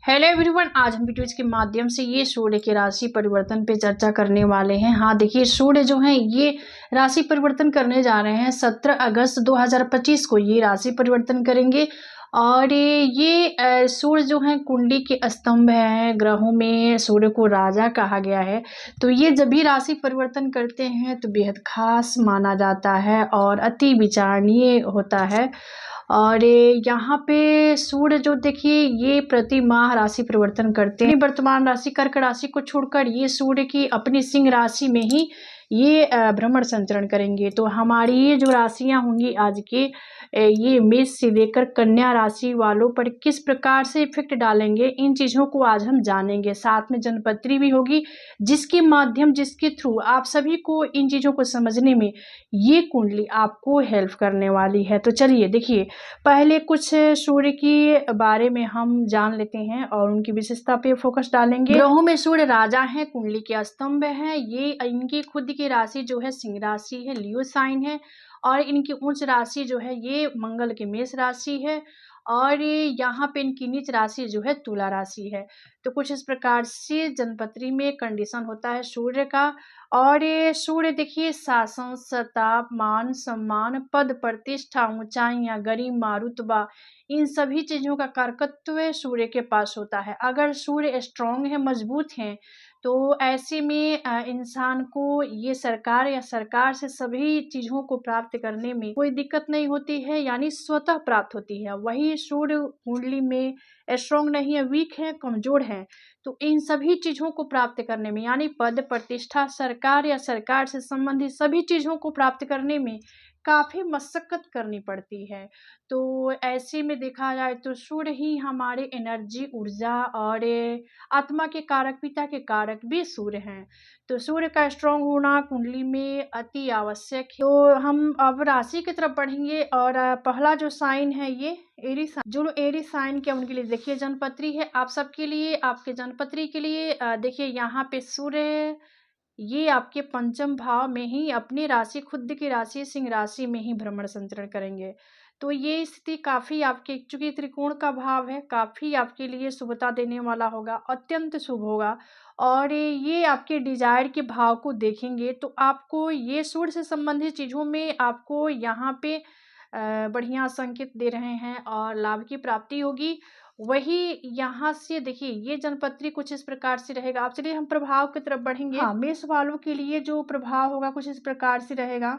Hello everyone, आज हम videos के माध्यम से ये सूर्य के राशि परिवर्तन पे चर्चा करने वाले हैं। हाँ देखिए, सूर्य जो है ये राशि परिवर्तन करने जा रहे हैं। 17 अगस्त 2025 को ये राशि परिवर्तन करेंगे। और ये सूर्य जो है कुंडली के स्तंभ है। ग्रहों में सूर्य को राजा कहा गया है। तो ये जब भी राशि परिवर्तन करते हैं तो बेहद खास माना जाता है और अति विचारणीय होता है। और यहाँ पे सूर्य जो देखिए ये प्रति माह राशि परिवर्तन करते हैं। वर्तमान राशि कर्क राशि को छोड़कर ये सूर्य की अपनी सिंह राशि में ही ये भ्रमण संचरण करेंगे। तो हमारी ये जो राशियां होंगी आज के ये मेष से लेकर कन्या राशि वालों पर किस प्रकार से इफेक्ट डालेंगे, इन चीजों को आज हम जानेंगे। साथ में जनपत्री भी होगी जिसके माध्यम जिसके थ्रू आप सभी को इन चीजों को समझने में ये कुंडली आपको हेल्प करने वाली है। तो चलिए देखिए, पहले कुछ सूर्य के बारे में हम जान लेते हैं और उनकी विशेषता पे फोकस डालेंगे। ग्रहों में सूर्य राजा है, कुंडली के स्तंभ है। ये इनकी खुद की राशि जो है सिंह राशि है, लियो साइन है। और इनकी उच्च राशि जो है ये मंगल की मेष राशि है। और यहाँ पे इनकी नीच राशि जो है तुला राशि है। तो कुछ इस प्रकार से जनपत्री में कंडीशन होता है सूर्य का। और ये सूर्य देखिए शासन, सत्ता, मान सम्मान, पद प्रतिष्ठा, ऊंचाइयां, गरिमा, रुतबा, इन सभी चीजों का कारकत्व सूर्य के पास होता है। अगर सूर्य स्ट्रांग है, मजबूत है, तो ऐसे में इंसान को ये सरकार या सरकार से सभी चीजों को प्राप्त करने में कोई दिक्कत नहीं होती है, यानी स्वतः प्राप्त होती है। वही सूर्य कुंडली में स्ट्रांग नहीं है, वीक है, कमजोर है, तो इन सभी चीजों को प्राप्त करने में, यानी पद प्रतिष्ठा, सरकार या सरकार से संबंधित सभी चीजों को प्राप्त करने में काफी मशक्कत करनी पड़ती है। तो ऐसे में देखा जाए तो सूर्य ही हमारे एनर्जी, ऊर्जा और आत्मा के कारक, पिता के कारक भी सूर्य हैं। तो सूर्य का स्ट्रांग होना कुंडली में अति आवश्यक है। तो हम अब राशि की तरफ बढ़ेंगे और पहला जो साइन है ये एरीज साइन। जो एरीज साइन के उनके लिए देखिए जनपत्री है। आप सबके लिए, आपके जनपत्री के लिए देखिए यहाँ पे सूर्य ये आपके पंचम भाव में ही अपनी राशि, खुद की राशि सिंह राशि में ही भ्रमण संचरण करेंगे। तो ये स्थिति काफी आपके, चूंकि त्रिकोण का भाव है, काफी आपके लिए शुभता देने वाला होगा, अत्यंत शुभ होगा। और ये आपके डिजायर के भाव को देखेंगे तो आपको ये सूर्य से संबंधित चीजों में आपको यहाँ पे बढ़िया संकेत दे रहे हैं और लाभ की प्राप्ति होगी। वही यहाँ से देखिए ये जनपत्री कुछ इस प्रकार से रहेगा। अब चलिए हम प्रभाव की तरफ बढ़ेंगे। हाँ, मेष वालों के लिए जो प्रभाव होगा कुछ इस प्रकार से रहेगा।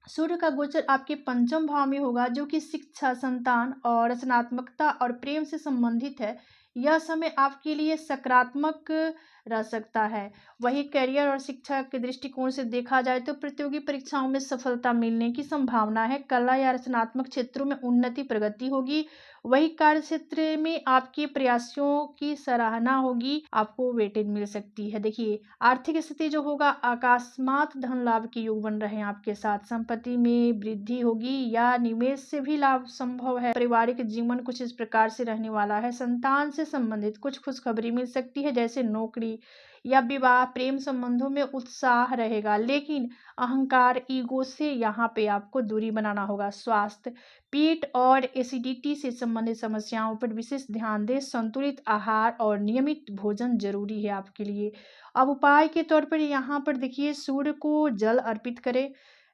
सूर्य का गोचर आपके पंचम भाव में होगा, जो कि शिक्षा, संतान और रचनात्मकता और प्रेम से संबंधित है। यह समय आपके लिए सकारात्मक रह सकता है। वही करियर और शिक्षा के दृष्टिकोण से देखा जाए तो प्रतियोगी परीक्षाओं में सफलता मिलने की संभावना है। कला या रचनात्मक क्षेत्रों में उन्नति, प्रगति होगी। वही कार्य क्षेत्र में आपके प्रयासों की सराहना होगी, आपको वेटेज मिल सकती है। देखिए आर्थिक स्थिति जो होगा, अकस्मात धन लाभ के योग बन रहे हैं आपके साथ। संपत्ति में वृद्धि होगी या निवेश से भी लाभ संभव है। पारिवारिक जीवन कुछ इस प्रकार से रहने वाला है। संतान से संबंधित कुछ खुशखबरी मिल सकती है, जैसे नौकरी या विवाह। प्रेम संबंधों में उत्साह रहेगा, लेकिन अहंकार, ईगो से यहाँ पे आपको दूरी बनाना होगा। स्वास्थ्य, पेट और एसिडिटी से संबंधित समस्याओं पर विशेष ध्यान दें। संतुलित आहार और नियमित भोजन जरूरी है आपके लिए। अब उपाय के तौर पर यहाँ पर देखिए सूर्य को जल अर्पित करें,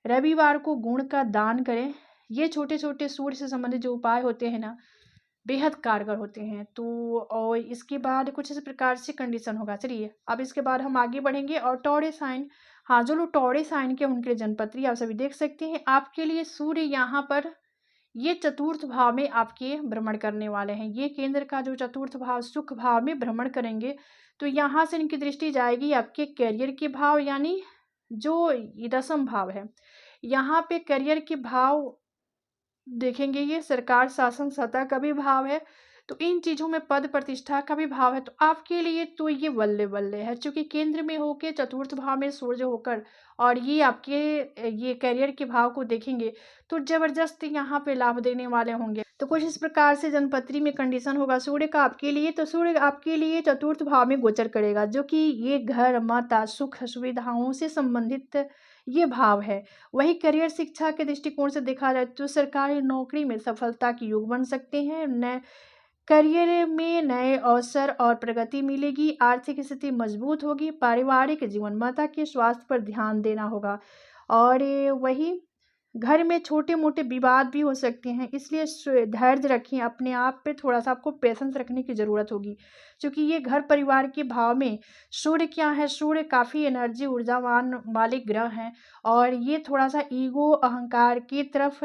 रविवार को गुड़ का दान करें। ये छोटे छोटे सूर्य से संबंधित जो उपाय होते हैं ना, बेहद कारगर होते हैं। तो और इसके बाद कुछ इस प्रकार से कंडीशन होगा। चलिए अब इसके बाद हम आगे बढ़ेंगे। और टॉरे साइन, हाँ जो लोग टॉरे साइन के उनके लिए जनपत्री आप सभी देख सकते हैं। आपके लिए सूर्य यहाँ पर ये चतुर्थ भाव में आपके भ्रमण करने वाले हैं। ये केंद्र का जो चतुर्थ भाव, सुख भाव में भ्रमण करेंगे। तो यहाँ से इनकी दृष्टि जाएगी आपके करियर के भाव, यानी जो दसम भाव है। यहाँ पे करियर के भाव देखेंगे, ये सरकार, शासन, सत्ता का भी भाव है। तो इन चीजों में पद प्रतिष्ठा का भी भाव है। तो आपके लिए तो ये बल्ले बल्ले है, क्योंकि केंद्र में होके चतुर्थ भाव में सूर्य होकर और ये आपके ये करियर के भाव को देखेंगे तो जबरदस्त यहाँ पे लाभ देने वाले होंगे। तो कुछ इस प्रकार से जनपत्री में कंडीशन होगा सूर्य का आपके लिए। तो सूर्य आपके लिए चतुर्थ भाव में गोचर करेगा, जो कि ये घर, माता, सुख, सुविधाओं से संबंधित ये भाव है। वही करियर, शिक्षा के दृष्टिकोण से देखा जाए तो सरकारी नौकरी में सफलता के योग बन सकते हैं। करियर में नए अवसर और प्रगति मिलेगी, आर्थिक स्थिति मजबूत होगी, पारिवारिक जीवन, माता के स्वास्थ्य पर ध्यान देना होगा। और वही घर में छोटे-मोटे विवाद भी हो सकते हैं, इसलिए धैर्य रखें, अपने आप पे थोड़ा-सा आपको पेशेंस रखने की ज़रूरत होगी। क्योंकि ये घर परिवार के भाव में सूर्य क्या है, सूर्य काफ़ी एनर्जी ऊर्जावान वाले ग्रह हैं और ये थोड़ा-सा ईगो, अहंकार की तरफ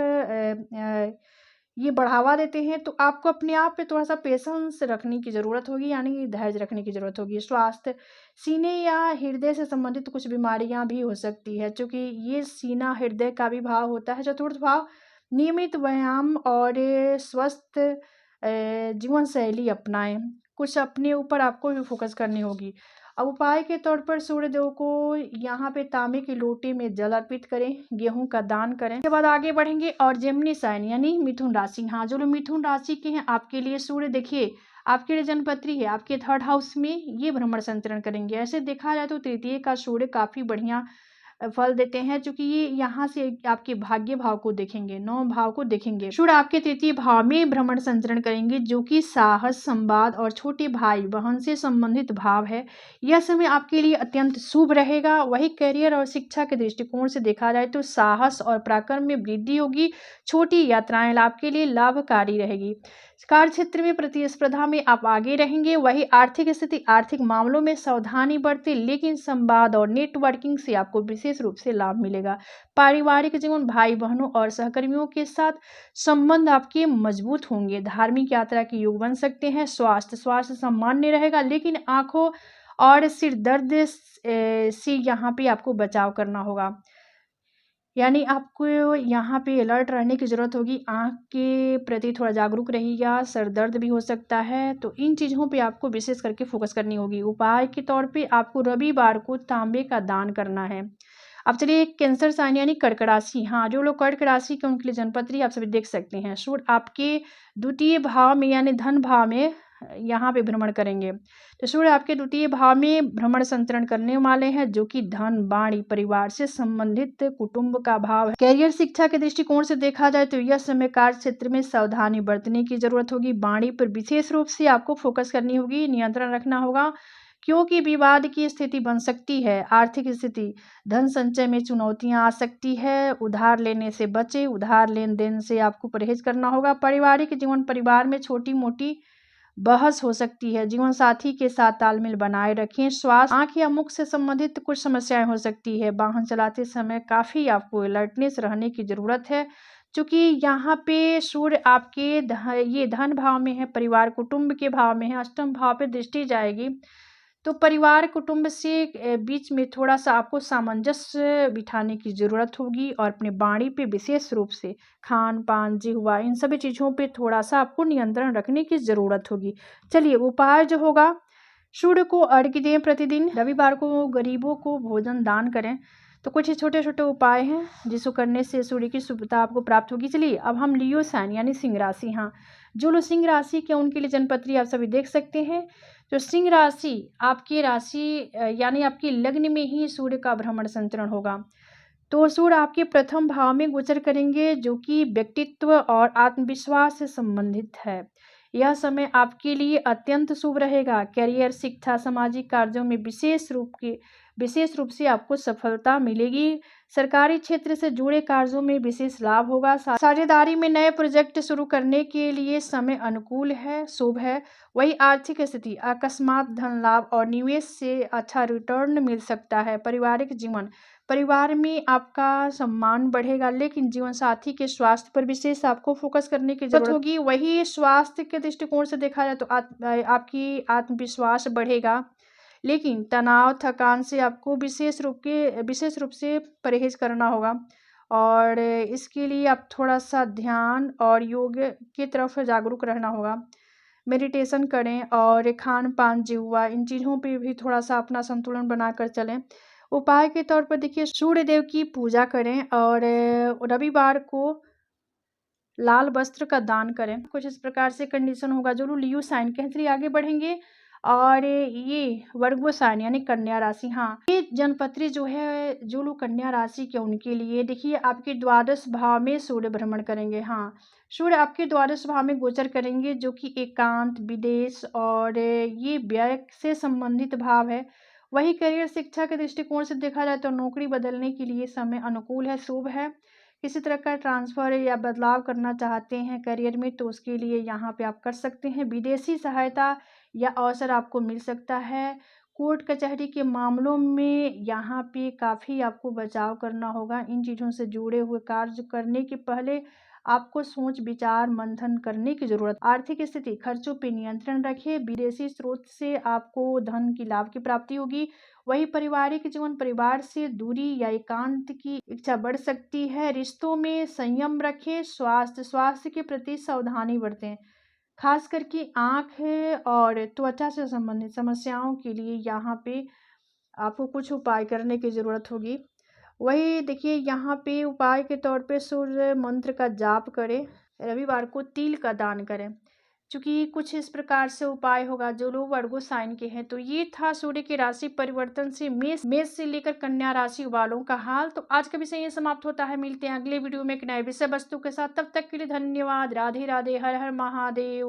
ये बढ़ावा देते हैं, तो आपको अपने आप पे थोड़ा-सा पेशेंस रखने की ज़रूरत होगी, यानी कि धैर्य रखने की ज़रूरत होगी। स्वास्थ्य, सीने या हृदय से संबंधित कुछ बीमारियाँ भी हो सकती है, चूँकि ये सीना हृदय का भी भाव होता है। चतुर्थ भाव, नियमित व्यायाम और स्वस्थ जीवन शैली अपनाएँ। कुछ अपने ऊपर आपको भी फ़ोकस करनी होगी। अब उपाय के तौर पर सूर्यदेव को यहाँ पे तांबे की लोटे में जल अर्पित करें, गेहूँ का दान करें। उसके बाद आगे बढ़ेंगे और जेमिनी साइन यानी मिथुन राशि। हाँ, जो लोग मिथुन राशि के हैं, आपके लिए सूर्य देखिए आपके लिए जन्मपत्री है, आपके 3rd हाउस में ये भ्रमण संचरण करेंगे। ऐसे देखा जाए तो तृतीय का सूर्य काफ़ी बढ़िया फल देते हैं, चूँकि ये यहाँ से आपके भाग्य भाव को देखेंगे, 9 भाव को देखेंगे। सूर्य आपके तृतीय भाव में भ्रमण संचरण करेंगे, जो कि साहस, संवाद और छोटे भाई-बहन से संबंधित भाव है। यह समय आपके लिए अत्यंत शुभ रहेगा। वही करियर और शिक्षा के दृष्टिकोण से देखा जाए तो साहस और पराक्रम में वृद्धि होगी। छोटी यात्राएं आपके लिए लाभकारी रहेगी। कार्य क्षेत्र में प्रतिस्पर्धा में आप आगे रहेंगे। वही आर्थिक स्थिति, आर्थिक मामलों में सावधानी बरतें, लेकिन संवाद और नेटवर्किंग से आपको विशेष रूप से लाभ मिलेगा। पारिवारिक जीवन, भाई बहनों और सहकर्मियों के साथ संबंध आपके मजबूत होंगे। धार्मिक यात्रा के योग बन सकते हैं। स्वास्थ्य सामान्य रहेगा, लेकिन आंखों और सिर दर्द से यहाँ पे आपको बचाव करना होगा। यानी आपको यहाँ पे अलर्ट रहने की ज़रूरत होगी। आँख के प्रति थोड़ा जागरूक रहिएगा, सर दर्द भी हो सकता है, तो इन चीज़ों पे आपको विशेष करके फ़ोकस करनी होगी। उपाय के तौर पे आपको रविवार को तांबे का दान करना है। अब चलिए कैंसर साइन यानी कर्क राशि। हाँ, जो लोग कर्क राशि के उनके लिए जन्मपत्री आप सभी देख सकते हैं। सूर्य आपके द्वितीय भाव में यानी धन भाव में यहाँ पे भ्रमण करेंगे। तो सूर्य आपके द्वितीय भाव में भ्रमण संचरण करने वाले हैं, जो कि धन, वाणी, परिवार से संबंधित कुटुंब का भाव है। कैरियर, शिक्षा के दृष्टिकोण से देखा जाए तो यह समय कार्य क्षेत्र में सावधानी बरतने की जरूरत होगी। वाणी पर विशेष रूप से आपको फोकस करनी होगी, नियंत्रण रखना होगा, क्योंकि विवाद की स्थिति बन सकती है। आर्थिक स्थिति, धन संचय में चुनौतियां आ सकती है। उधार लेने से बचे, उधार लेन देन से आपको परहेज करना होगा। पारिवारिक जीवन, परिवार में छोटी मोटी बहस हो सकती है। जीवन साथी के साथ तालमेल बनाए रखें। स्वास्थ्य, आंख या मुख से संबंधित कुछ समस्याएं हो सकती है। वाहन चलाते समय काफ़ी आपको अलर्टनेस रहने की ज़रूरत है, क्योंकि यहाँ पे सूर्य आपके ये धन भाव में है, परिवार कुटुंब के भाव में है, अष्टम भाव पे दृष्टि जाएगी, तो परिवार कुटुंब से बीच में थोड़ा-सा आपको सामंजस्य बिठाने की ज़रूरत होगी और अपने वाणी पे विशेष रूप से खान-पान, जिह्वा, इन सभी चीज़ों पे थोड़ा-सा आपको नियंत्रण रखने की ज़रूरत होगी। चलिए उपाय जो होगा, सूर्य को अर्घ्य दें प्रतिदिन, रविवार को गरीबों को भोजन दान करें। तो कुछ छोटे-छोटे उपाय हैं जिसको करने से सूर्य की शुभता आपको प्राप्त होगी। चलिए अब हम लियो साइन यानी सिंह राशि, हाँ, जो लोग सिंह राशि के उनके लिए जन्मपत्री आप सभी देख सकते हैं। तो सिंह राशि आपकी राशि यानी आपकी लग्न में ही सूर्य का भ्रमण संचरण होगा। तो सूर्य आपके प्रथम भाव में गोचर करेंगे, जो कि व्यक्तित्व और आत्मविश्वास से संबंधित है। यह समय आपके लिए अत्यंत शुभ रहेगा। करियर, शिक्षा, सामाजिक कार्यों में विशेष रूप से आपको सफलता मिलेगी। सरकारी क्षेत्र से जुड़े कार्यों में विशेष लाभ होगा। साझेदारी में नए प्रोजेक्ट शुरू करने के लिए समय अनुकूल है, शुभ है। वही आर्थिक स्थिति, अकस्मात धन लाभ और निवेश से अच्छा रिटर्न मिल सकता है। पारिवारिक जीवन, परिवार में आपका सम्मान बढ़ेगा, लेकिन जीवन साथी के स्वास्थ्य पर विशेष आपको फोकस करने की जरूरत होगी। वही स्वास्थ्य के दृष्टिकोण से देखा जाए तो आपकी आत्मविश्वास बढ़ेगा, लेकिन तनाव, थकान से आपको विशेष रूप से परहेज करना होगा और इसके लिए आप थोड़ा-सा ध्यान और योग की तरफ जागरूक रहना होगा। मेडिटेशन करें और खान-पान, जिह्वा, इन चीज़ों पे भी थोड़ा-सा अपना संतुलन बनाकर चलें। उपाय के तौर पर देखिए सूर्य देव की पूजा करें और रविवार को लाल वस्त्र का दान करें। कुछ इस प्रकार से कंडीशन होगा। जो लोग लियो साइन के हैं, चलिए आगे बढ़ेंगे और ये वर्गो साइन यानी कन्या राशि, हाँ ये जनपत्री जो है, जो लोग कन्या राशि के उनके लिए देखिए आपके द्वादश भाव में सूर्य भ्रमण करेंगे। हाँ, सूर्य आपके द्वादश भाव में गोचर करेंगे, जो कि एकांत, विदेश और ये व्यय से संबंधित भाव है। वही करियर शिक्षा के दृष्टिकोण से देखा जाए तो नौकरी बदलने के लिए समय अनुकूल है, शुभ है। किसी तरह का ट्रांसफ़र या बदलाव करना चाहते हैं करियर में तो उसके लिए यहाँ पे आप कर सकते हैं। विदेशी सहायता या अवसर आपको मिल सकता है। कोर्ट कचहरी के मामलों में यहाँ पे काफ़ी आपको बचाव करना होगा। इन चीज़ों से जुड़े हुए कार्य करने के पहले आपको सोच विचार मंथन करने की ज़रूरत। आर्थिक स्थिति, खर्चों पे नियंत्रण रखें। विदेशी स्रोत से आपको धन की लाभ की प्राप्ति होगी। वही पारिवारिक जीवन, परिवार से दूरी या एकांत की इच्छा बढ़ सकती है। रिश्तों में संयम रखें। स्वास्थ्य के प्रति सावधानी बरतें, खास करके आँख और त्वचा से संबंधित समस्याओं के लिए यहाँ पे आपको कुछ उपाय करने की ज़रूरत होगी। वही देखिए यहाँ पे उपाय के तौर पे सूर्य मंत्र का जाप करें, रविवार को तिल का दान करें। चूँकि कुछ इस प्रकार से उपाय होगा जो लोग वर्गो साइन के हैं। तो ये था सूर्य की राशि परिवर्तन से मेष से लेकर कन्या राशि वालों का हाल। तो आज का विषय ये समाप्त होता है। मिलते हैं अगले वीडियो में एक नए विषय वस्तु के साथ। तब तक के लिए धन्यवाद। राधे राधे। हर हर महादेव।